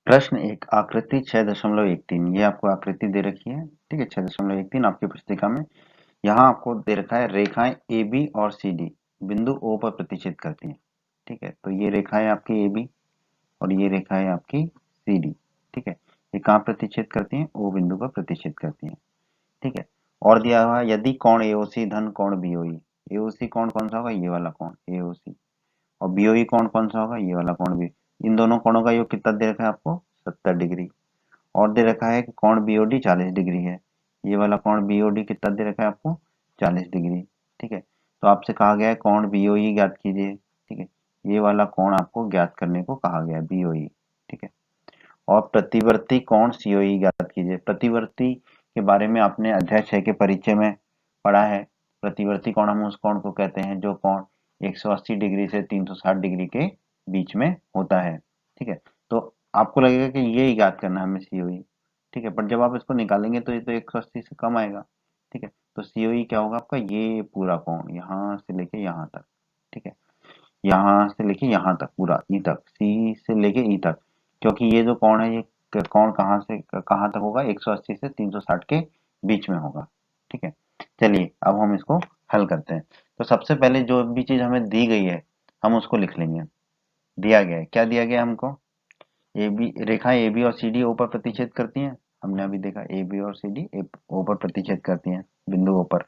प्रश्न एक आकृति 6.13 ये आपको आकृति दे रखी है। ठीक है, 6.13 आपकी पुस्तिका में। यहाँ आपको दे रखा है रेखाएं ए बी और सी डी बिंदु ओ पर प्रतिच्छेद करती हैं। ठीक है, तो ये रेखाएं आपकी ए बी और ये रेखाएं आपकी सी डी। ठीक है, ये कहाँ प्रतिच्छेद करती हैं? ओ बिंदु पर प्रतिच्छेद करती हैं। ठीक है, और दिया हुआ है यदि कोण एओसी धन कोण बीओई। एओसी कोण कौन सा होगा? ये वाला कोण एओसी। और बीओई कोण कौन सा होगा? ये वाला कोण बी। इन दोनों कोणों का योग कितना दे रखा है आपको? 70 डिग्री। और दे रखा है कि कोण बीओडी 40 डिग्री है। ये वाला कोण बीओडी कितना दे रखा है आपको? 40 डिग्री। ठीक है, तो आपसे कहा गया है कोण बीओई ज्ञात कीजिए। ठीक है, ये वाला कोण आपको ज्ञात करने को कहा गया है, बीओई। ठीक है, और प्रतिवर्ती कोण सीओई ज्ञात कीजिए। प्रतिवर्ती के बारे में आपने अध्याय 6 के परिचय में पढ़ा है। प्रतिवर्ती कोण हम उस कोण को कहते हैं जो कोण 180 डिग्री से 360 डिग्री के बीच में होता है। ठीक है, तो आपको लगेगा कि ये ज्ञात करना है हमें सीओई। ठीक है, पर जब आप इसको निकालेंगे तो ये तो 180 से कम आएगा। ठीक है, तो सीओई क्या होगा आपका? ये पूरा कोण यहाँ से लेके यहाँ तक। ठीक है, यहाँ से लेके यहाँ तक पूरा ई तक, सी से लेके ई तक। क्योंकि ये जो कोण है ये कोण कहाँ से कहाँ तक होगा? 180 से 360 के बीच में होगा। ठीक है, चलिए अब हम इसको हल करते हैं। तो सबसे पहले जो भी चीज हमें दी गई है हम उसको लिख लेंगे। दिया गया है, क्या दिया गया हमको? A B, Rekha A B और सी डी ओ पर प्रतिच्छेद करती हैं। हमने अभी देखा ए बी और सी डी ओ पर प्रतिच्छेद करती हैं, बिंदु ओ पर।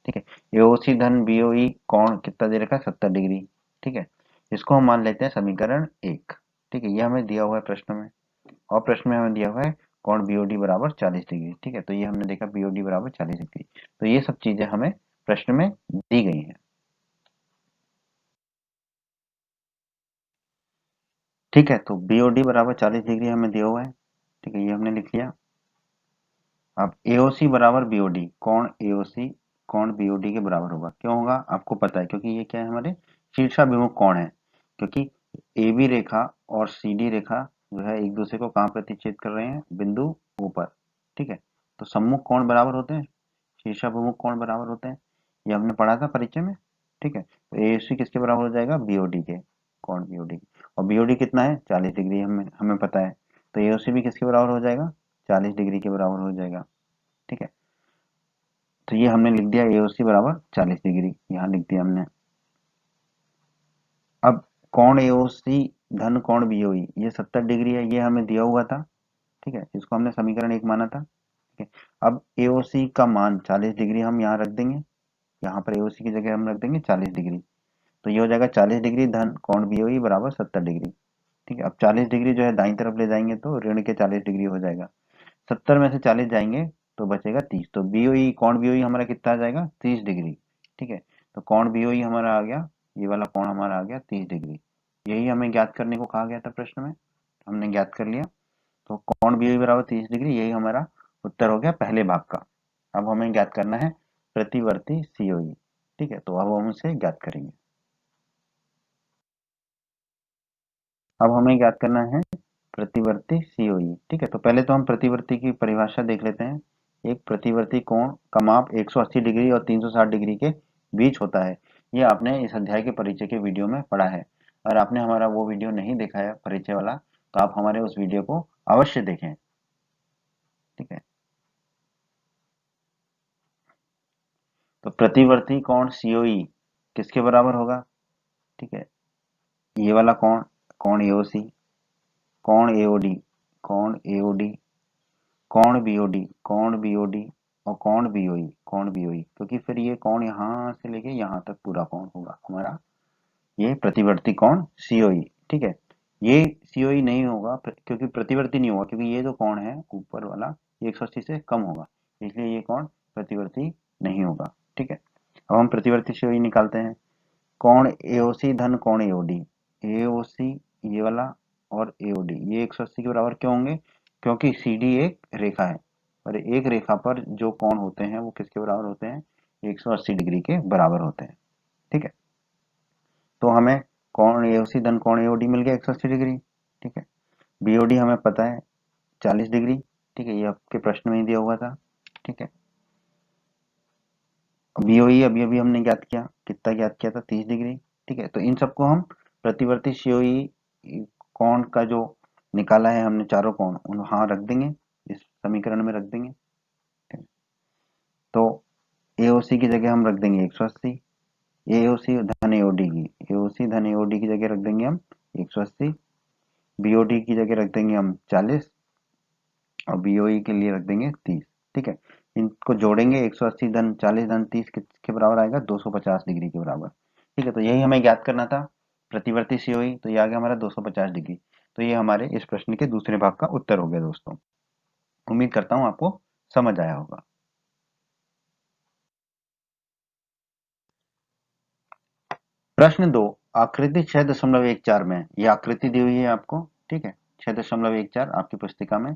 ठीक है, एओसी धन बीओई कोण कितना दे रखा है? 70 डिग्री। ठीक है, इसको हम मान लेते हैं समीकरण 1। ठीक है, ये हमें दिया हुआ है प्रश्न में। और प्रश्न में हमें दिया हुआ है कोण बीओडी बराबर 40 डिग्री। ठीक है, तो ये हमने देखा बीओडी बराबर 40 डिग्री। तो ये सब चीजें हमें प्रश्न में दी गई हैं। ठीक है, तो बीओडी बराबर 40 डिग्री हमें दिया हुआ है। ठीक है, ये हमने लिख लिया। अब एओसी बराबर बीओडी, कोण एओसी कोण बीओडी के बराबर होगा। क्यों होगा? आपको पता है, क्योंकि ये क्या है? हमारे शीर्षाभिमुख कोण है। क्योंकि ए बी रेखा और सी डी रेखा जो है एक दूसरे को कहाँ प्रतिच्छेद कर रहे हैं? बिंदु ओ पर। ठीक है, तो सम्मुख कोण बराबर होते हैं, शीर्षाभिमुख कोण बराबर होते हैं। ये हमने पढ़ा था परिचय में। ठीक है, तो एओसी किसके बराबर हो जाएगा? बीओडी के, कोण बीओडी। और बीओडी कितना है? 40 डिग्री, हमें हमें पता है। तो एओसी भी किसके बराबर हो जाएगा? 40 डिग्री के बराबर हो जाएगा। ठीक है, तो ये हमने लिख दिया एओसी बराबर 40 डिग्री, यहाँ लिख दिया हमने। अब कोण एओसी धन कोण बीओई ये 70 डिग्री है, ये हमें दिया हुआ था। ठीक है, इसको हमने समीकरण 1 माना था। ठीक है, अब एओसी का मान 40 डिग्री हम यहाँ रख देंगे। यहाँ पर एओसी की जगह हम रख देंगे 40 डिग्री। तो ये हो जाएगा 40 डिग्री धन कोण बीओई बराबर 70 डिग्री। ठीक है, अब 40 डिग्री जो है दाईं तरफ ले जाएंगे तो ऋण के 40 डिग्री हो जाएगा। 70 में से 40 जाएंगे तो बचेगा 30। तो बीओई कोण बीओई हमारा कितना आ जाएगा? 30 डिग्री। ठीक है, तो कोण बीओई हमारा आ गया, ये वाला कोण हमारा आ गया 30 डिग्री। यही हमें ज्ञात करने को कहा गया था प्रश्न में, हमने ज्ञात कर लिया। तो कोण बीओई बराबर 30 डिग्री, यही हमारा उत्तर हो गया पहले भाग का। अब हमें ज्ञात करना है प्रतिवर्ती सीओई। ठीक है, तो अब हम उसे ज्ञात करेंगे। अब हमें ज्ञात करना है प्रतिवर्ती सीओई। ठीक है, तो पहले तो हम प्रतिवर्ती की परिभाषा देख लेते हैं। एक प्रतिवर्ती कोण का माप 180 डिग्री और 360 डिग्री के बीच होता है। ये आपने इस अध्याय के परिचय के वीडियो में पढ़ा है। अगर आपने हमारा वो वीडियो नहीं देखा है परिचय वाला, तो आप हमारे उस वीडियो को अवश्य देखें। ठीक है, तो प्रतिवर्ती कोण सीओई किसके बराबर होगा? ठीक है, ये वाला कोण, कोण एओसी, कोण एओडी, कोण एओडी, कोण बीओडी, कोण बीओडी और कोण बीओई, कोण बीओई। क्योंकि फिर ये कोण यहाँ से लेके यहाँ तक पूरा कोण होगा हमारा, ये प्रतिवर्ती कोण सीओई। ठीक है, ये सीओई नहीं होगा क्योंकि प्रतिवर्ती नहीं होगा, क्योंकि ये जो कोण है ऊपर वाला ये 180 से कम होगा, इसलिए ये कोण प्रतिवर्ती नहीं होगा। ठीक है, अब हम प्रतिवर्ती सीओई निकालते हैं। कोण एओसी धन कोण एओडी, एओसी ये वाला और एओडी ये 180 के बराबर क्यों होंगे? क्योंकि सीडी एक रेखा है और एक रेखा पर जो कोण होते हैं वो किसके बराबर होते हैं? 180 डिग्री के बराबर होते हैं। ठीक है, तो हमें कोण एओसी धन कोण एओडी मिल गया 180 डिग्री। ठीक है, बीओडी हमें पता है 40 डिग्री। ठीक है, ये आपके प्रश्न में ही दिया हुआ था। ठीक है, बीओई अभी अभी हमने ज्ञात किया, कितना ज्ञात किया था? 30 डिग्री। ठीक है, तो इन सबको हम प्रतिवर्ती सीओई कोण का जो निकाला है हमने चारों कोण, उन वहां रख देंगे, इस समीकरण में रख देंगे। तो एओसी की जगह हम रख देंगे 180, एओसी धन एओडी की, एओसी धन एओडी की जगह रख देंगे हम 180, बीओडी की जगह रख देंगे हम 40 और बीओई के लिए रख देंगे 30। ठीक है, इनको जोड़ेंगे 180 धन 40 धन 30 किसके बराबर आएगा, 250 डिग्री के बराबर। ठीक है, तो यही हमें ज्ञात करना था, प्रतिवर्ती सीओई, तो ये आ गया हमारा 250 डिग्री। तो ये हमारे इस प्रश्न के दूसरे भाग का उत्तर हो गया दोस्तों। उम्मीद करता हूँ आपको समझ आया होगा। प्रश्न 2, आकृति 6.14 में, यह आकृति दी हुई है आपको। ठीक है, 6.14 आपकी पुस्तिका में,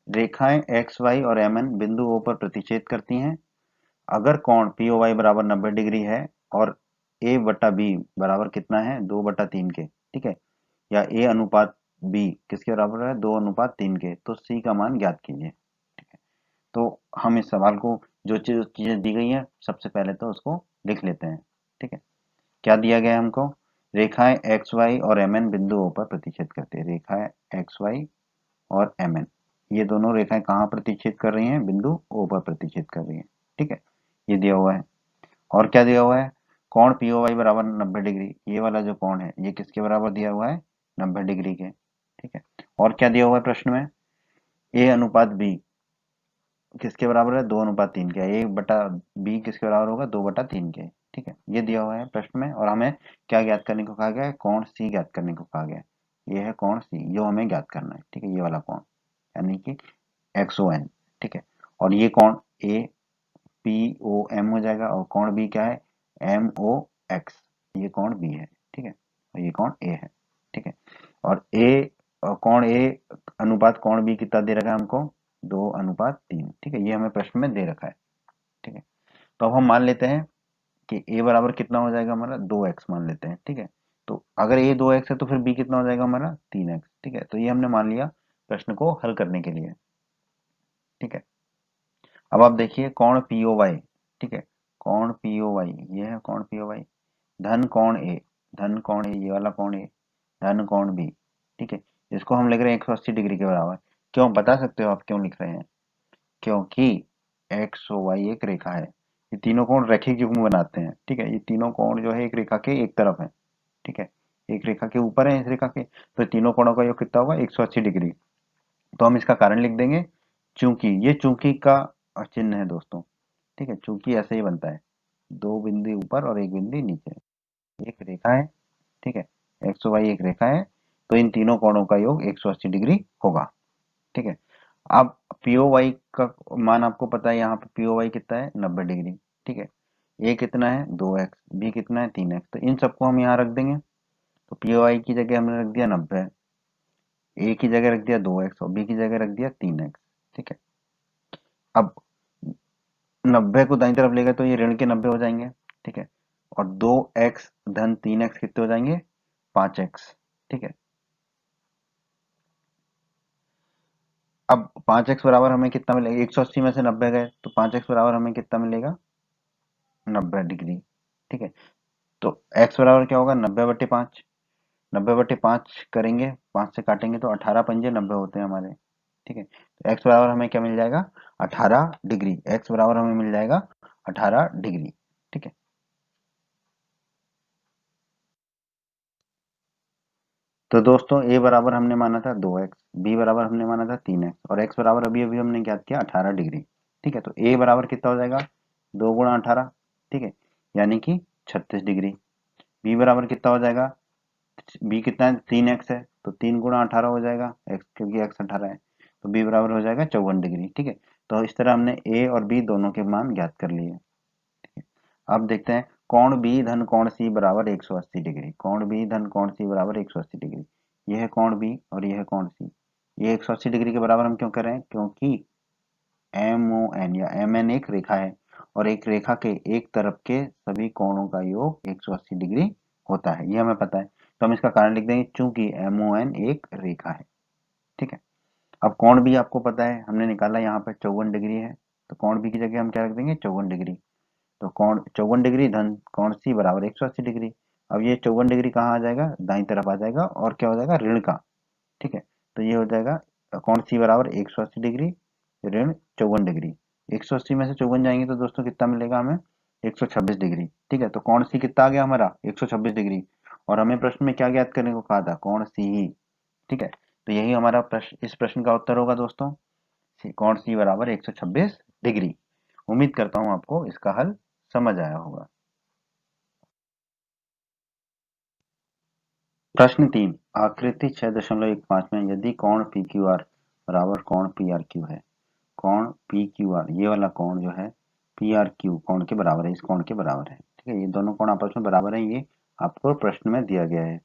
रेखाएं एक्स वाई और एम एन बिंदु ओ पर प्रतिच्छेद करती हैं। अगर कोण पी ओ वाई बराबर 90 डिग्री है और ए बटा बी बराबर कितना है, 2/3 के। ठीक है, या ए अनुपात बी किसके बराबर है, 2/3 के, तो सी का मान ज्ञात कीजिए। ठीक है, तो हम इस सवाल को, जो चीजें दी गई हैं, सबसे पहले तो उसको लिख लेते हैं। ठीक है, क्या दिया गया है हमको, रेखाएं एक्स वाई और एम एन बिंदुओं पर प्रतिच्छेद करती है। रेखाएं एक्स वाई और एम एन, ये दोनों रेखाएं कहाँ प्रतिच्छेद कर रही हैं, बिंदु ओ पर प्रतिच्छेद कर रही हैं। ठीक है, ये दिया हुआ है। और क्या दिया हुआ है, कोण पी ओ वाई बराबर 90 डिग्री, ये वाला जो कोण है ये किसके बराबर दिया हुआ है, 90 डिग्री के। ठीक है, और क्या दिया हुआ है प्रश्न में, ए अनुपात बी किसके बराबर है, 2/3 के। ए बटा बी किसके बराबर होगा, 2/3 के। ठीक है, ये दिया हुआ है प्रश्न में, और हमें क्या ज्ञात करने को कहा गया है, कोण सी ज्ञात करने को कहा गया है। ये है कोण सी जो हमें ज्ञात करना है। ठीक है, ये वाला कोण यानी कि एक्स ओ एन। ठीक है, और ये कोण ए पी ओ एम हो जाएगा, और कोण बी क्या है, एम ओ एक्स, ये कोण बी है। ठीक है, और ये कोण ए है। ठीक है, और ए, कोण ए अनुपात कोण बी कितना दे रखा है हमको, 2/3। ठीक है, ये हमें प्रश्न में दे रखा है। ठीक है, तो अब हम मान लेते हैं कि a बराबर कितना हो जाएगा हमारा, 2x मान लेते हैं। ठीक है, तो अगर a 2x है तो फिर b कितना हो जाएगा हमारा, 3x। ठीक है, तो ये हमने मान लिया प्रश्न को हल करने के लिए। ठीक है, अब आप देखिए कोण पी ओ वाई। ठीक है, कोण पी ओ वाई, ये है कोण पी ओ वाई, धन कोण ए, धन कोण ए, ये वाला कोण ए, धन कोण बी। ठीक है, इसको हम लिख रहे हैं 180 डिग्री के बराबर। क्यों, बता सकते हो आप क्यों लिख रहे हैं, क्योंकि एक्स ओ वाई एक रेखा है। ये तीनों कोण रैखिक युग्म बनाते हैं। ठीक है, ये तीनों कोण जो है एक रेखा के एक तरफ है। ठीक है, एक रेखा के ऊपर है इस रेखा के, तो तीनों कोणों का योग कितना होगा, 180 डिग्री। तो हम इसका कारण लिख देंगे चूंकि, ये चूंकि का चिन्ह है दोस्तों। ठीक है, चूंकि ऐसे ही बनता है, दो बिंदु ऊपर और एक बिंदु नीचे, एक रेखा है। ठीक है, एक्स वाई एक रेखा है, तो इन तीनों कोणों का योग 180 डिग्री होगा। ठीक है, अब पीओ वाई का मान आपको पता है, यहाँ पे पीओ वाई कितना है, 90 डिग्री। ठीक है, ए कितना है, 2x, बी कितना है, 3x, तो इन सबको हम यहाँ रख देंगे। तो पीओ वाई की जगह हमने रख दिया 90, ए की जगह रख दिया 2x और बी की जगह रख दिया 3x। ठीक है, अब 90 को दाईं तरफ लेगा तो ये ऋण के 90 हो जाएंगे। ठीक है, और 2x धन 3x कितने हो जाएंगे, 5x। ठीक है, अब 5x बराबर हमें कितना मिलेगा, 180 में से 90 गए तो 5x बराबर हमें कितना मिलेगा, 90 डिग्री। ठीक है, तो x बराबर क्या होगा, 90/5। 90/5 करेंगे, 5 से काटेंगे तो 18 पंजे 90 होते हैं हमारे। ठीक है, तो x बराबर हमें क्या मिल जाएगा, 18 डिग्री। x बराबर हमें मिल जाएगा 18 डिग्री। ठीक है, तो दोस्तों a बराबर हमने माना था 2x, b बराबर हमने माना था 3x, और x बराबर अभी अभी हमने ज्ञात किया 18 डिग्री। ठीक है, तो a बराबर कितना हो जाएगा, 2 × 18। ठीक है, यानी कि 36 डिग्री। b बराबर कितना हो जाएगा, बी कितना है, 3x है, तो 3 × 18 हो जाएगा, x क्योंकि x 18 है, तो बी बराबर हो जाएगा 54 डिग्री। ठीक है, तो इस तरह हमने ए और बी दोनों के मान ज्ञात कर लिए। ठीक है, अब देखते हैं कोण बी धन कोण सी बराबर 180 डिग्री। कोण बी धन कोण सी बराबर 180 डिग्री, यह है कोण बी और यह है कोण सी। ये 180 डिग्री के बराबर हम क्यों कर रहे हैं, क्योंकि एम ओ एन या एम एन एक रेखा है, और एक रेखा के एक तरफ के सभी कोणों का योग 180 डिग्री होता है, ये हमें पता है। तो हम इसका कारण लिख देंगे चूंकि एम ओ एन एक रेखा है। ठीक है, अब कोण भी आपको पता है, हमने निकाला, यहाँ पे 54 डिग्री है, तो कोण बी की जगह हम क्या रख देंगे, 54 डिग्री। तो कोण 54 डिग्री धन कोण सी बराबर 180 डिग्री। अब ये 54 डिग्री कहाँ आ जाएगा, दाईं तरफ आ जाएगा, और क्या हो जाएगा, ऋण का। ठीक है, तो ये हो जाएगा कोण सी बराबर 180 डिग्री ऋण 54 डिग्री। 180 में से 54 जाएंगे तो दोस्तों कितना मिलेगा हमें? 126 डिग्री। ठीक है, तो कोण सी कितना आ गया हमारा? 126 डिग्री। और हमें प्रश्न में क्या ज्ञात करने को कहा था? कोण सी ही। ठीक है, तो यही हमारा प्रश्न, इस प्रश्न का उत्तर होगा दोस्तों, कोण सी बराबर 126 डिग्री। उम्मीद करता हूं आपको इसका हल समझ आया होगा। प्रश्न 3, आकृति 6.15 में यदि कोण पी क्यू आर बराबर कोण पी आर क्यू है, कोण पी क्यू आर ये वाला कोण जो है पी आर क्यू कोण के बराबर है, इस कोण के बराबर है। ठीक है, ये दोनों कोण आपस में बराबर है, ये आपको प्रश्न में दिया गया है।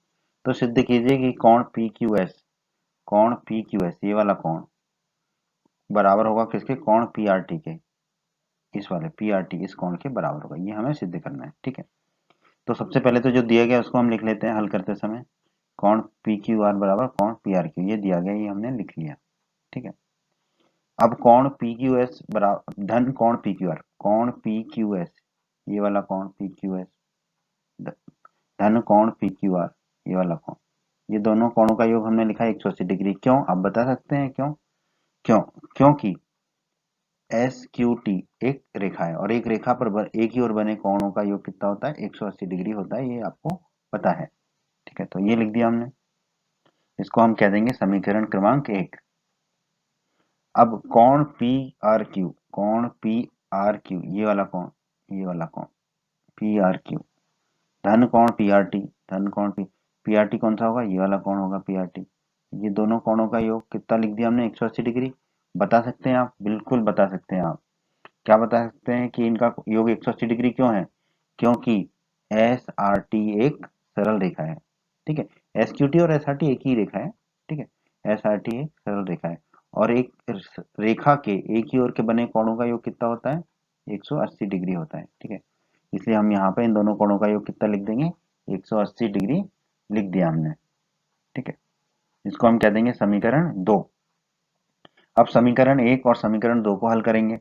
तो सिद्ध कीजिए कि कोण पी क्यू एस, कोण पी क्यू एस ये वाला कोण बराबर होगा किसके? कोण पी आर टी के, इस वाले पी आर टी इस कोण के बराबर होगा। ये हमें सिद्ध करना है। ठीक है, तो सबसे पहले तो जो दिया गया उसको हम लिख लेते हैं हल करते समय। कोण पी क्यू आर बराबर कोण पी आर क्यू, ये दिया गया, ये हमने लिख लिया। ठीक है, अब कोण पी क्यू एस बराबर धन कोण पी क्यू आर, कोण पी क्यू एस ये वाला कोण पी क्यू एस धन कोण पी क्यू आर ये वाला कोण, ये दोनों कोणों का योग हमने लिखा है 180 डिग्री। क्यों? आप बता सकते हैं क्यों? क्यों? क्योंकि एस क्यू टी एक रेखा है और एक रेखा पर एक ही ओर बने कोणों का योग कितना होता है? 180 डिग्री होता है, ये आपको पता है। ठीक है, तो ये लिख दिया हमने, इसको हम कह देंगे समीकरण क्रमांक 1। अब कोण पी आर क्यू, कोण पी आर क्यू ये वाला कोण, ये वाला कोण पी आर क्यू धन कोण पी आर टी, धन कोण पी आर टी कौन सा होगा? ये वाला कोण होगा पी आर टी। ये दोनों कोणों का योग कितना लिख दिया हमने? 180 डिग्री। बता सकते हैं आप? बिल्कुल बता सकते हैं आप। क्या बता सकते हैं कि इनका योग 180 डिग्री क्यों है? क्योंकि एस आर टी एक सरल रेखा है। ठीक है, एस क्यू टी और एस आर टी एक ही रेखा है। ठीक है, एस आर टी एक सरल रेखा है और एक रेखा के एक ही ओर के बने कोणों का योग कितना होता है? 180 डिग्री होता है। ठीक है, इसलिए हम यहाँ पे इन दोनों कोणों का योग कितना लिख देंगे? 180 डिग्री लिख दिया हमने। ठीक है, इसको हम कह देंगे समीकरण 2। अब समीकरण 1 और समीकरण 2 को हल करेंगे।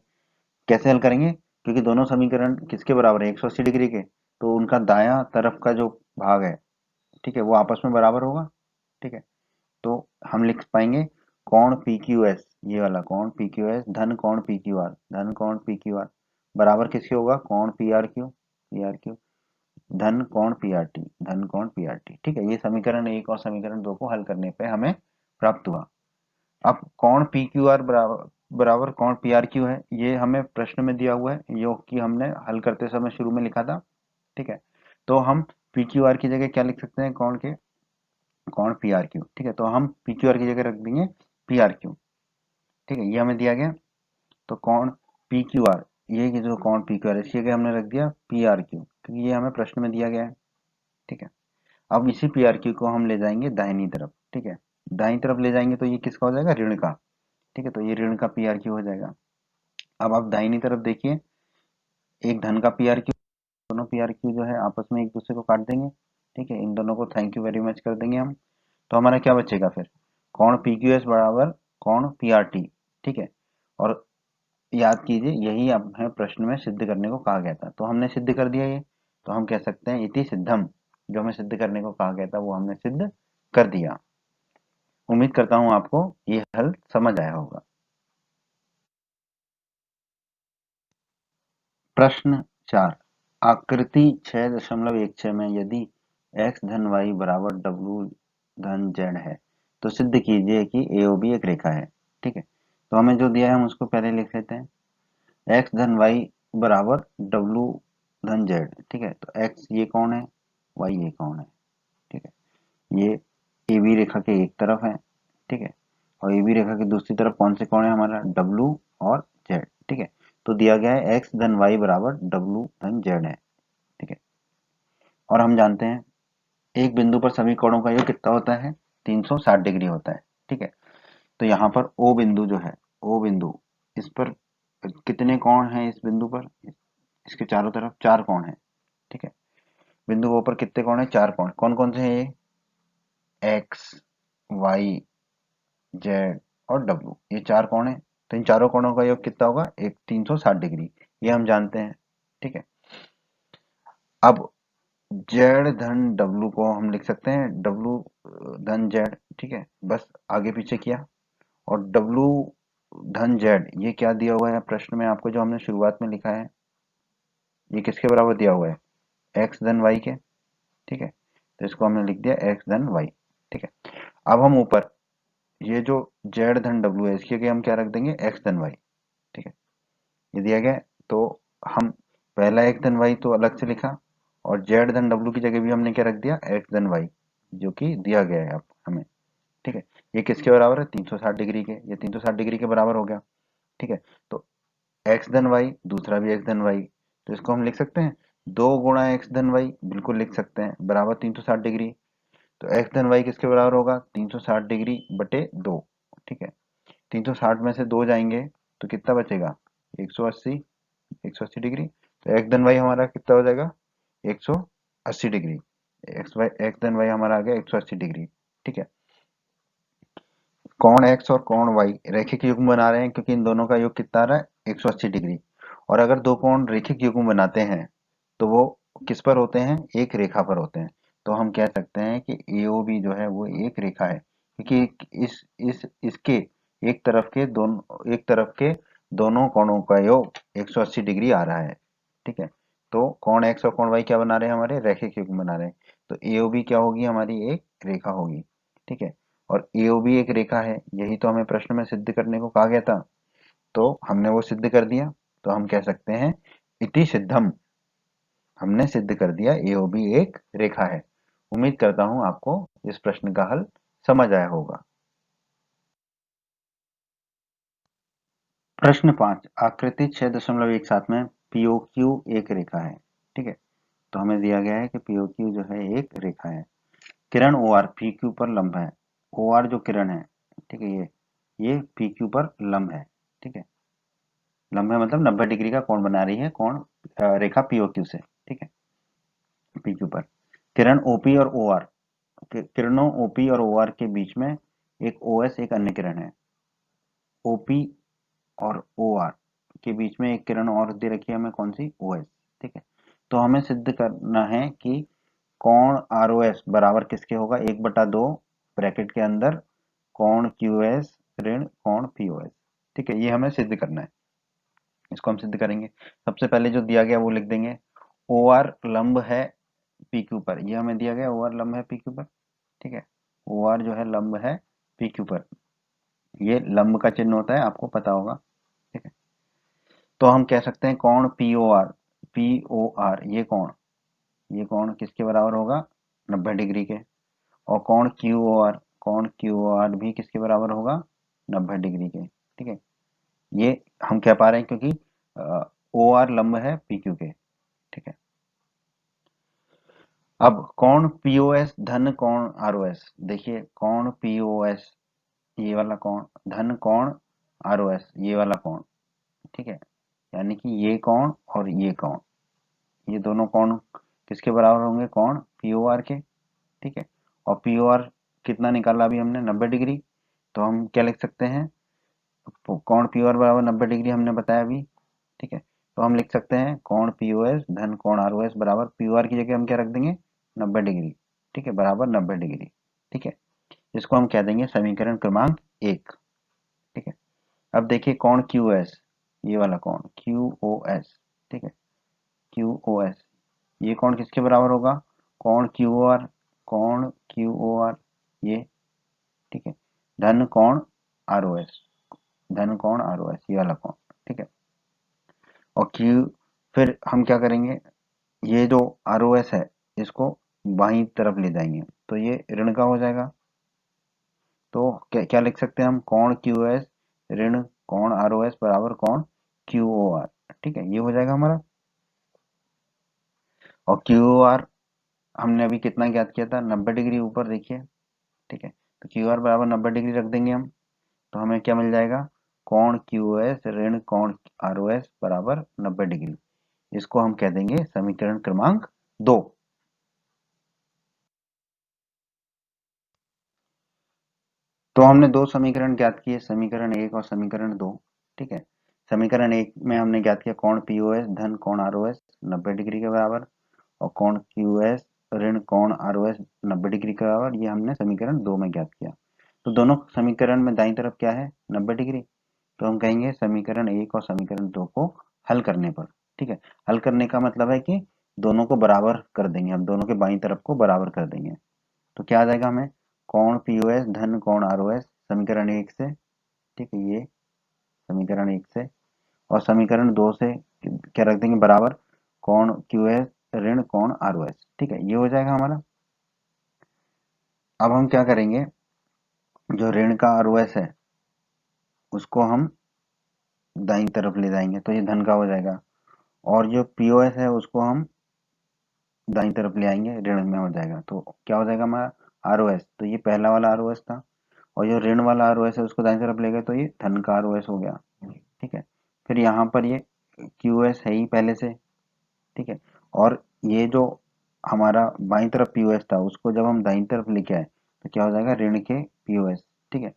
कैसे हल करेंगे? क्योंकि दोनों समीकरण किसके बराबर है? 180 डिग्री के, तो उनका दायां तरफ का जो भाग है, ठीक है, वो आपस में बराबर होगा। ठीक है, तो हम लिख पाएंगे कोण पी क्यू एस ये वाला कोण पी क्यू एस धन कोण पी क्यू आर, धन कोण पी क्यू आर बराबर किसके होगा? कोण P R Q, P R Q धन कोण पी आर टी, धन कोण पी आर टी। ठीक है, ये समीकरण 1 और समीकरण 2 को हल करने पे हमें प्राप्त हुआ। अब कोण पी क्यू आर बराबर बराबर कोण पी आर क्यू है, ये हमें प्रश्न में दिया हुआ है, योग की हमने हल करते समय शुरू में लिखा था। ठीक है, तो हम पी क्यू आर की जगह क्या लिख सकते हैं? कोण के कोण पी आर क्यू। ठीक है, तो हम पी क्यू आर की जगह रख देंगे पी आर क्यू। ठीक है, ये हमें दिया गया, तो कोण पी क्यू आर ये कि जो कोण पी क्यू आर इसकी जगह हमने रख दिया पी आर क्यू, क्योंकि ये हमें प्रश्न में दिया गया है। ठीक है, अब इसी पी आर क्यू को हम ले जाएंगे दाहिनी तरफ। ठीक है, दाहिनी तरफ ले जाएंगे तो ये किसका हो जाएगा? ऋण का। ठीक है, तो ये ऋण का पी आर क्यू हो जाएगा। अब आप दाहिनी तरफ देखिए, एक धन का पी आर क्यू, दोनों पी आर क्यू जो है आपस में एक दूसरे को काट देंगे। ठीक है, इन दोनों को थैंक यू वेरी मच कर देंगे हम। तो हमारा क्या बचेगा फिर? कोण पी क्यू एस बराबर कोण पी आर टी। ठीक है, और याद कीजिए यही हमें प्रश्न में सिद्ध करने को कहा गया था, तो हमने सिद्ध कर दिया ये। तो हम कह सकते हैं इति सिद्धम, जो हमें सिद्ध करने को कहा गया था वो हमने सिद्ध कर दिया। उम्मीद करता हूं आपको ये हल समझ आया होगा। प्रश्न 4, आकृति 6.16 में यदि x धन y बराबर w धन z है तो सिद्ध कीजिए कि AOB एक रेखा है। ठीक है, तो हमें जो दिया है हम उसको पहले लिख लेते हैं। x धन y बराबर w धन z। ठीक है, तो x ये कौन है? y ये कौन है? ठीक है, ये AB रेखा के एक तरफ है। ठीक है, और AB रेखा की दूसरी तरफ कौन से कौन है? हमारा W और Z। ठीक है, तो दिया गया है x धन y बराबर W धन Z है। ठीक है, और हम जानते हैं एक बिंदु पर सभी कोणों का योग कितना होता है? 360 डिग्री होता है। ठीक है, तो यहाँ पर O बिंदु जो है, O बिंदु, इस पर कितने कोण हैं? इस बिंदु पर इसके चारों तरफ 4 कोण हैं। ठीक है, बिंदु O पर कितने कोण हैं? 4 कोण। कौन कौन से हैं ये? एक्स, वाई, जेड और डब्ल्यू, ये 4 कोण है। तो इन चारों कोणों का योग कितना होगा? एक 360 डिग्री, ये हम जानते हैं। ठीक है, अब जेड धन डब्ल्यू को हम लिख सकते हैं डब्ल्यू धन जेड। ठीक है, बस आगे पीछे किया। और W धन Z ये क्या दिया हुआ है प्रश्न में आपको, जो हमने शुरुआत में लिखा है, ये किसके बराबर दिया हुआ है, x धन y के। ठीक है, तो इसको हमने लिख दिया x धन y। ठीक है, अब हम ऊपर ये जो z धन w है इसके आगे हम क्या रख देंगे, x धन y। ठीक है, ये दिया गया है, तो हम पहला x धन y तो अलग से लिखा, और z धन w की जगह भी हमने क्या रख दिया, x धन y, जो कि दिया गया है अब हमें। ठीक है, ये किसके बराबर है, 360 डिग्री के, ये 360 डिग्री के बराबर हो गया। ठीक है, तो एक्स धन वाई, दूसरा भी एक्स धन वाई, तो इसको हम लिख सकते हैं 2 गुणा एक्स धन वाई, बिल्कुल लिख सकते हैं, बराबर 360 डिग्री। तो एक्स धन वाई किसके बराबर होगा, 360 डिग्री बटे 2। ठीक है, 360 में से 2 जाएंगे तो कितना बचेगा, 180, 180 डिग्री। तो एक्स धन वाई हमारा कितना हो जाएगा, 180 डिग्री। एक्स धन वाई हमारा आ गया 180 डिग्री। ठीक है, कोण एक्स और कोण वाई रैखिक युग्म बना रहे हैं, क्योंकि इन दोनों का योग कितना आ रहा है, 180 डिग्री। और अगर दो कोण रैखिक युग्म बनाते हैं तो वो किस पर होते हैं, एक रेखा पर होते हैं। तो हम कह सकते हैं कि AOB जो है वो एक रेखा है, क्योंकि इस इसके एक तरफ के दोनों कोणों का योग 180 डिग्री आ रहा है। ठीक है, तो कोण एक्स और कोण वाई क्या बना रहे हैं, हमारे रैखिक युग्म बना रहे हैं। तो AOB क्या होगी, हमारी एक रेखा होगी। ठीक है, और AOB एक रेखा है, यही तो हमें प्रश्न में सिद्ध करने को कहा गया था, तो हमने वो सिद्ध कर दिया। तो हम कह सकते हैं इति सिद्धम, हमने सिद्ध कर दिया AOB एक रेखा है। उम्मीद करता हूं आपको इस प्रश्न का हल समझ आया होगा। प्रश्न 5, आकृति 6.17 में POQ एक रेखा है। ठीक है, तो हमें दिया गया है कि POQ जो है एक रेखा है। किरण OR PQ पर लंब है। OR जो किरण है, ठीक है, ये PQ पर लंब है। ठीक है, लंब है मतलब 90 डिग्री का कोण बना रही है, रेखा POQ से। ठीक है, PQ पर किरण OP और OR, किरणों OP और OR के बीच में एक OS एक अन्य किरण है। OP और OR के बीच में एक किरण और दे रखी है हमें, कौन सी, OS। ठीक है, तो हमें सिद्ध करना है कि कोण ROS बराबर किसके होगा, 1/2 ब्रैकेट के अंदर कोण QS ऋण कोण POS। ठीक है, ये हमें सिद्ध करना है, इसको हम सिद्ध करेंगे। सबसे पहले जो दिया गया वो लिख देंगे, OR लंब है PQ पर, ये हमें दिया गया OR लंब है PQ पर। ठीक है, OR जो है लंब है PQ पर, ये लंब का चिन्ह होता है, आपको पता होगा। ठीक है, तो हम कह सकते हैं कोण POR ये कोण किसके बराबर होगा, 90 डिग्री के। और कोण QOR भी किसके बराबर होगा, 90 डिग्री के। ठीक है, ये हम कह पा रहे हैं क्योंकि OR लंब है PQ के। ठीक है, अब कोण POS धन कोण ROS, देखिए कोण POS ये वाला कोण धन कोण ROS ये वाला कोण। ठीक है, यानी कि ये कोण और ये कोण, ये दोनों कोण किसके बराबर होंगे, कोण POR के। ठीक है, और POR कितना निकाला अभी हमने, 90 डिग्री। तो हम क्या लिख सकते हैं, कोण POR बराबर 90 डिग्री हमने बताया अभी। ठीक है, तो हम लिख सकते हैं कोण POS धन कोण ROS बराबर POR की जगह हम क्या रख देंगे, 90 डिग्री। ठीक है, बराबर 90 डिग्री। ठीक है, इसको हम कह देंगे समीकरण क्रमांक 1। ठीक है, अब देखिए कोण QS, ये वाला कोण QOS। ठीक है, QOS ये कोण किसके बराबर होगा, कोण QOR ये। ठीक है, धन कोण ROS, ये वाला कोण। ठीक है, और Q, फिर हम क्या करेंगे, ये जो ROS है इसको बाईं तरफ ले जाएंगे, तो ये ऋण का हो जाएगा। तो क्या लिख सकते हैं हम, कोण QS ऋण कोण ROS बराबर कोण QOR। ठीक है, ये हो जाएगा हमारा। और QOR हमने अभी कितना ज्ञात किया था, 90 डिग्री ऊपर देखिए। ठीक है, तो QOR बराबर 90 डिग्री रख देंगे हम, तो हमें क्या मिल जाएगा, कोण QOS ऋण कोण ROS बराबर 90 डिग्री। इसको हम कह देंगे समीकरण क्रमांक 2। तो हमने दो समीकरण ज्ञात किए, समीकरण 1 और समीकरण 2। ठीक है, समीकरण 1 में हमने ज्ञात किया कोण POS धन कोण ROS 90 डिग्री के बराबर, और कोण QS ऋण कोण ROS 90 डिग्री के बराबर, ये हमने समीकरण 2 में ज्ञात किया। तो दोनों समीकरण में दाईं तरफ क्या है, 90 डिग्री। तो हम कहेंगे समीकरण 1 और समीकरण 2 को हल करने पर, ठीक है, हल करने का मतलब है कि दोनों को बराबर कर देंगे, हम दोनों के बाईं तरफ को बराबर कर देंगे। तो क्या आ जाएगा हमें, कोण पीओएस धन कोण आरओएस समीकरण 1 से, ठीक है, ये समीकरण 1 से, और समीकरण 2 से क्या रख देंगे बराबर, कोण क्यूएस ऋण कोण आरओएस, ठीक है, ये हो जाएगा हमारा। अब हम क्या करेंगे, जो ऋण का आरओएस है उसको हम दाईं तरफ ले जाएंगे तो ये धन का हो जाएगा, और जो पीओएस है उसको हम दाईं तरफ ले आएंगे, ऋण में हो जाएगा। तो क्या हो जाएगा हमारा आरओएस, तो ये पहला वाला आरओएस था, और जो ऋण वाला आरओएस है उसको दाईं तरफ ले गए तो ये धन का आरओएस हो गया, ठीक है। फिर यहाँ पर ये क्यूएस है ही पहले से, ठीक है, और ये जो हमारा बाईं तरफ पीओएस था उसको जब हम दाईं तरफ लेके आए तो क्या हो जाएगा ऋण के पीओएस, ठीक है।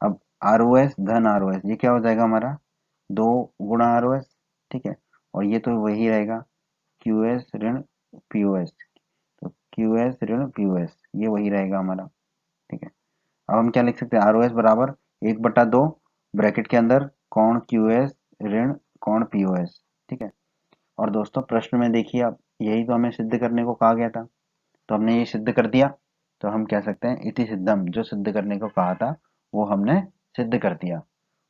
अब आरओएस धन आरओएस ये क्या हो जाएगा हमारा, 2 गुणा आरओएस, ठीक है, और ये तो वही रहेगा क्यूएस ऋण पीओएस, तो क्यूएस ऋण पीओएस ये वही रहेगा हमारा, ठीक है। अब हम क्या लिख सकते हैं, आरओएस बराबर 1/2 ब्रैकेट के अंदर कोण क्यूएस ऋण कोण पीओएस, ठीक है। और दोस्तों प्रश्न में देखिए, अब यही तो हमें सिद्ध करने को कहा गया था, तो हमने ये सिद्ध कर दिया। तो हम कह सकते हैं इति सिद्धम, जो सिद्ध करने को कहा था वो हमने सिद्ध कर दिया।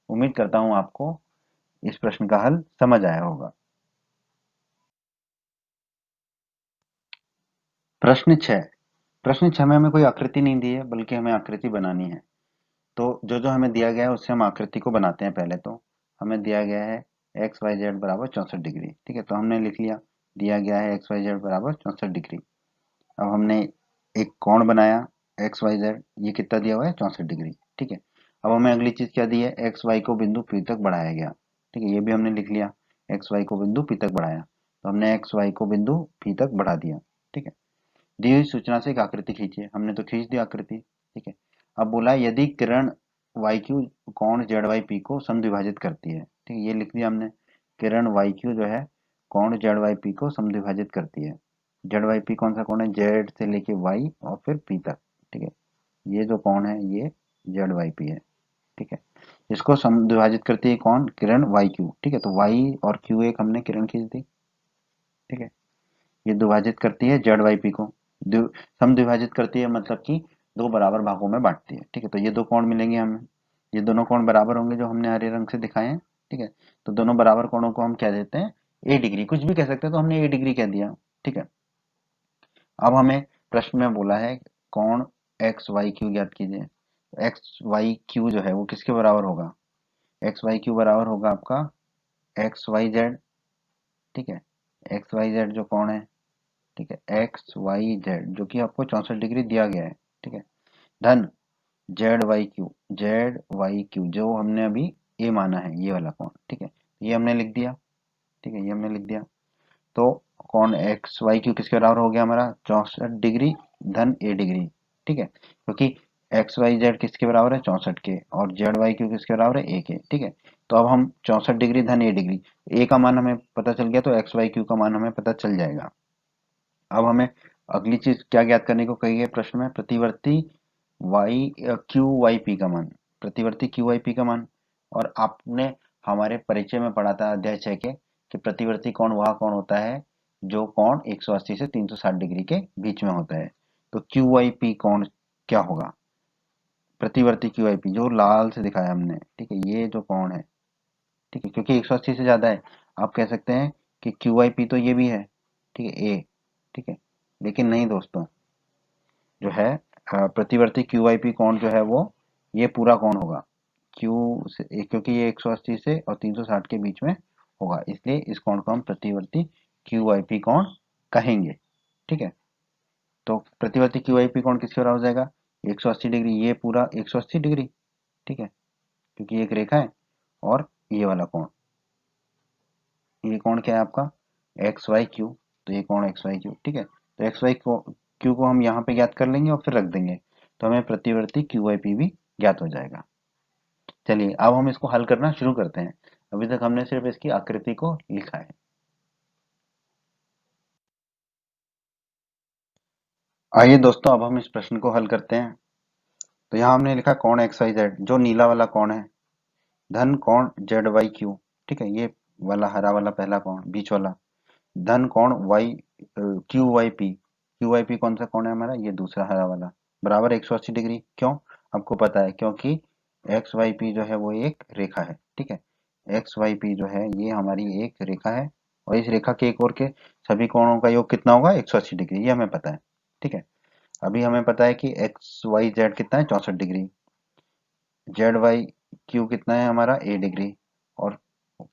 उम्मीद करता हूँ आपको इस प्रश्न का हल समझ आया होगा। प्रश्न 6, प्रश्न 6 में हमें कोई आकृति नहीं दी है बल्कि हमें आकृति बनानी है। तो जो जो हमें दिया गया है उससे हम आकृति को बनाते हैं। पहले तो हमें दिया गया है एक्स वाई जेड बराबर 64 डिग्री, ठीक है, तो हमने लिख लिया दिया गया है एक्स वाई जेड बराबर 64 डिग्री। अब हमने एक कोण बनाया एक्स वाई जेड, ये कितना दिया हुआ है 64 डिग्री, ठीक है। अब हमें अगली चीज क्या दी है, एक्स वाई को बिंदु पी तक बढ़ाया गया, ठीक है, ये भी हमने लिख लिया एक्स वाई को बिंदु पी तक बढ़ाया, तो हमने एक्स वाई को बिंदु पी तक बढ़ा दिया, ठीक है। दी हुई सूचना से एक आकृति खींचिए, हमने तो खींच दी आकृति, ठीक है। अब बोला यदि किरण वाई क्यू कोण जेड वाई पी को समद्विभाजित करती है, ठीक है, ये लिख दिया हमने, किरण वाई क्यू जो है कोण जेड वाई पी को समद्विभाजित करती है। जेड वाई पी कौन सा कोण है, जेड से लेके वाई और फिर पी तक, ठीक है, ये जो कोण है ये जेड वाई पी है, ठीक है। इसको समद्विभाजित करती है कौन, किरण वाई क्यू, ठीक है, तो वाई और क्यू एक हमने किरण खींच दी, ठीक है। ये द्विभाजित करती है जेड वाई पी को, समद्विभाजित करती है मतलब कि दो बराबर भागों में बांटती है, ठीक है, तो ये दो कोण मिलेंगे हमें, ये दोनों कोण बराबर होंगे जो हमने हरे रंग से दिखाए हैं, ठीक है। तो दोनों बराबर कोणों को हम क्या देते हैं, ए डिग्री, कुछ भी कह सकते हैं, तो हमने ए डिग्री कह दिया, ठीक है। अब हमें प्रश्न में बोला है कोण एक्स वाई क्यू ज्ञात कीजिए। एक्स वाई क्यू जो है वो किसके बराबर होगा, एक्स वाई क्यू बराबर होगा आपका एक्स वाई जेड, ठीक है, एक्स वाई जेड जो कोण है, ठीक है, एक्स वाई जेड जो कि आपको 64 डिग्री दिया गया है, ठीक है, धन जेड वाई क्यू जो हमने अभी ए माना है ये वाला कोण, ठीक है, ये हमने लिख दिया, ठीक है, ये हमने लिख दिया। तो कोण एक्स वाई क्यू किसके बराबर हो गया हमारा 64 डिग्री धन ए डिग्री, ठीक है, क्योंकि एक्स वाई जेड किसके बराबर है 64 के, और जेड वाई क्यू किसके बराबर है ए के, ठीक है। तो अब हम 64 डिग्री धन ए डिग्री, ए का मान हमें पता चल गया तो एक्स वाई क्यू का मान हमें पता चल जाएगा। अब हमें अगली चीज क्या ज्ञात करने को कही है प्रश्न में, प्रतिवर्ती वाई क्यू वाई पी का मान, प्रतिवर्ती क्यू वाई पी का मान। और आपने हमारे परिचय में पढ़ा था अध्याय 6 के कि प्रतिवर्ती कोण वह कोण होता है जो कोण 180 से 360 डिग्री के बीच में होता है। तो क्यू वाई पी कोण क्या होगा, प्रतिवर्ती क्यू वाई पी जो लाल से दिखाया हमने, ठीक है, ये जो कोण है, ठीक है, क्योंकि 180 से ज्यादा है, आप कह सकते हैं कि क्यू आई पी तो ये भी है, ठीक है, ए, ठीक है, लेकिन नहीं दोस्तों, जो है प्रतिवर्ती क्यू आई पी कोण जो है वो ये पूरा कोण होगा, क्यू से, क्योंकि ये 180 से और 360 के बीच में होगा, इसलिए इस कोण को हम प्रतिवर्ती क्यू आई पी कोण कहेंगे, ठीक है। तो प्रतिवर्ती क्यू आई पी कोण किसके बराबर हो जाएगा, 180 डिग्री, ये पूरा 180 डिग्री, ठीक है, क्योंकि ये एक रेखा है, और ये वाला कोण, ये कोण क्या है आपका एक्स वाई क्यू, तो ये कोण एक्स वाई क्यू, ठीक है, तो एक्स वाई क्यू को हम यहाँ पे ज्ञात कर लेंगे और फिर रख देंगे, तो हमें प्रतिवर्ती क्यू वाई पी भी ज्ञात हो जाएगा। चलिए अब हम इसको हल करना शुरू करते हैं, अभी तक हमने सिर्फ इसकी आकृति को लिखा है। आइए दोस्तों अब हम इस प्रश्न को हल करते हैं। तो यहाँ हमने लिखा कोण एक्स वाई जेड, जो नीला वाला कोण है, धन कोण जेड वाई क्यू, ठीक है, ये वाला हरा वाला पहला कोण, बीच वाला धन कोण Y Q Y P, Q Y P कौन सा कोण है हमारा, ये दूसरा हरा वाला, बराबर 180 डिग्री। क्यों? आपको पता है क्योंकि एक्स वाई पी जो है वो एक रेखा है, ठीक है, एक्स वाई पी जो है ये हमारी एक रेखा है, और इस रेखा के एक और के सभी कोणों का योग कितना होगा, 180 डिग्री, ये हमें पता है, ठीक है। अभी हमें पता है कि एक्स वाई जेड कितना है, 64 डिग्री, जेड वाई क्यू कितना है हमारा, ए डिग्री, और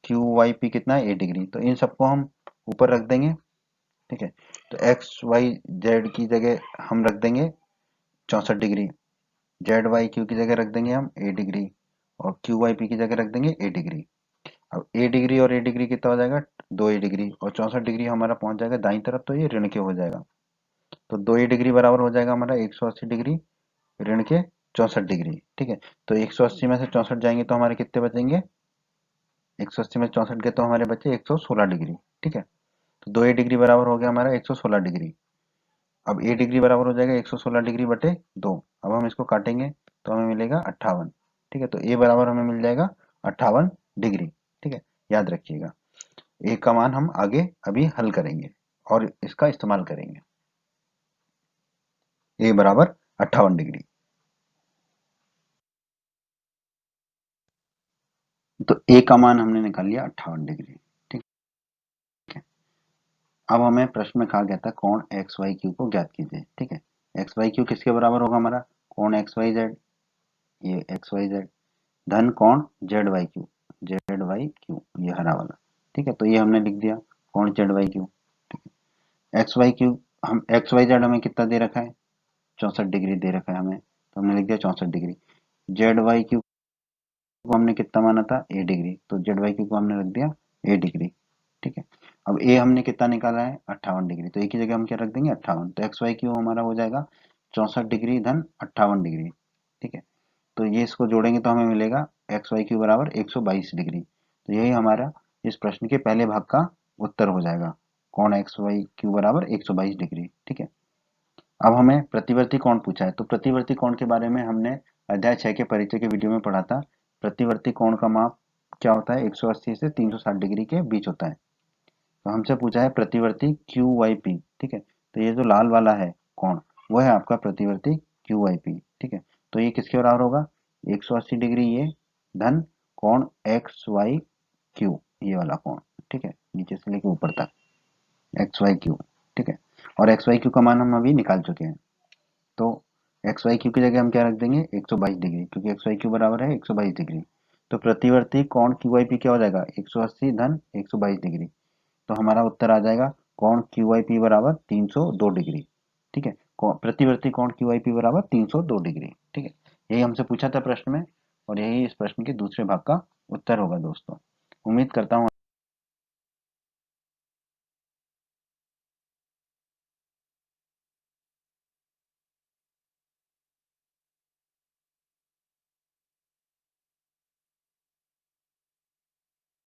क्यू वाई पी कितना है, 8 डिग्री, तो इन सबको हम ऊपर रख देंगे, ठीक है। तो एक्स वाई जेड की जगह हम रख देंगे 64 डिग्री, जेड वाई क्यू की जगह रख देंगे हम 8 डिग्री, और क्यू वाई पी की जगह रख देंगे 8 डिग्री। अब 8 डिग्री और 8 डिग्री कितना हो जाएगा, 2 डिग्री, और 64 डिग्री हमारा पहुंच जाएगा दाईं तरफ, तो ये ऋण के हो जाएगा। तो 2 डिग्री बराबर हो जाएगा हमारा 180 डिग्री ऋण के 64 डिग्री, ठीक है। तो 180 में से 64 जाएंगे तो हमारे कितने बचेंगे, 180 में 64 के तो हमारे बचे 116 डिग्री, ठीक है। तो 2 डिग्री बराबर हो गया हमारा 116 डिग्री। अब 8 डिग्री बराबर हो जाएगा 116 डिग्री बटे 2। अब हम इसको काटेंगे तो हमें मिलेगा 58, ठीक है। तो ए बराबर हमें मिल जाएगा 58 डिग्री, ठीक है, याद रखिएगा। ए का मान हम आगे अभी हल करेंगे और इसका इस्तेमाल करेंगे। ए बराबर 58 डिग्री। तो ए का मान हमने निकाल लिया 58 डिग्री, ठीक है। अब हमें प्रश्न में कहा गया था कोण एक्स वाई क्यू को ज्ञात कीजिए, ठीक है। एक्स वाई क्यू किसके बराबर होगा हमारा, कोण एक्स वाई जेड, ये एक्स वाई जेड, धन कोण Z Y Q, Z Y Q ये हरा वाला, ठीक है। तो ये हमने लिख दिया कोण जेड वाई क्यू, ठीक है। एक्स वाई क्यू, हम एक्स वाई जेड हमें कितना दे रखा है, 64 डिग्री दे रखा है हमें, तो हमने लिख दिया 64 डिग्री। जेड वाई क्यू को हमने कितना माना था, 8 डिग्री, तो जेड वाई क्यू को हमने रख दिया 8 डिग्री, ठीक है। अब ए हमने कितना निकाला है, 58 डिग्री, तो ए की जगह हम क्या रख देंगे, 58, तो एक्स वाई क्यू हमारा हो जाएगा 64 डिग्री धन 58 डिग्री, ठीक है। तो ये इसको जोड़ेंगे तो हमें मिलेगा एक्स वाई क्यू बराबर 122 डिग्री। तो यही हमारा इस प्रश्न के पहले भाग का उत्तर हो जाएगा, कोण एक्स वाई क्यू बराबर 122 डिग्री, ठीक है। अब हमें प्रतिवर्ती कोण पूछा है, तो प्रतिवर्ती कोण के बारे में हमने अध्याय 6 के परिचय के वीडियो में पढ़ा था। प्रतिवर्ती कोण का माप क्या होता है, 180 से 360 डिग्री के बीच होता है। तो हमसे पूछा है प्रतिवर्ती क्यू वाई पी, ठीक है। तो ये जो लाल वाला है कोण, वो है आपका प्रतिवर्ती क्यू वाई पी, ठीक है। तो ये किसके बराबर होगा, 180 डिग्री ये धन कोण एक्स वाई क्यू, ये वाला कोण, ठीक है, नीचे से लेकर ऊपर तक एक्स वाई क्यू, ठीक है। और एक्स वाई क्यू का मान हम अभी निकाल चुके हैं। तो एक्स वाई क्यू की जगह हम क्या रख देंगे, 122 डिग्री, क्योंकि एक्स वाई क्यू बराबर है 122 डिग्री। तो प्रतिवर्ती कोण क्यू वाई पी क्या हो जाएगा, 180 धन 122 डिग्री। तो हमारा उत्तर आ जाएगा कोण क्यू वाई पी बराबर 302 डिग्री, ठीक है। प्रतिवर्ती कोण क्यू वाई पी बराबर 302 डिग्री, ठीक है। यही हमसे पूछा था प्रश्न में, और यही इस प्रश्न के दूसरे भाग का उत्तर होगा दोस्तों। उम्मीद करता हूँ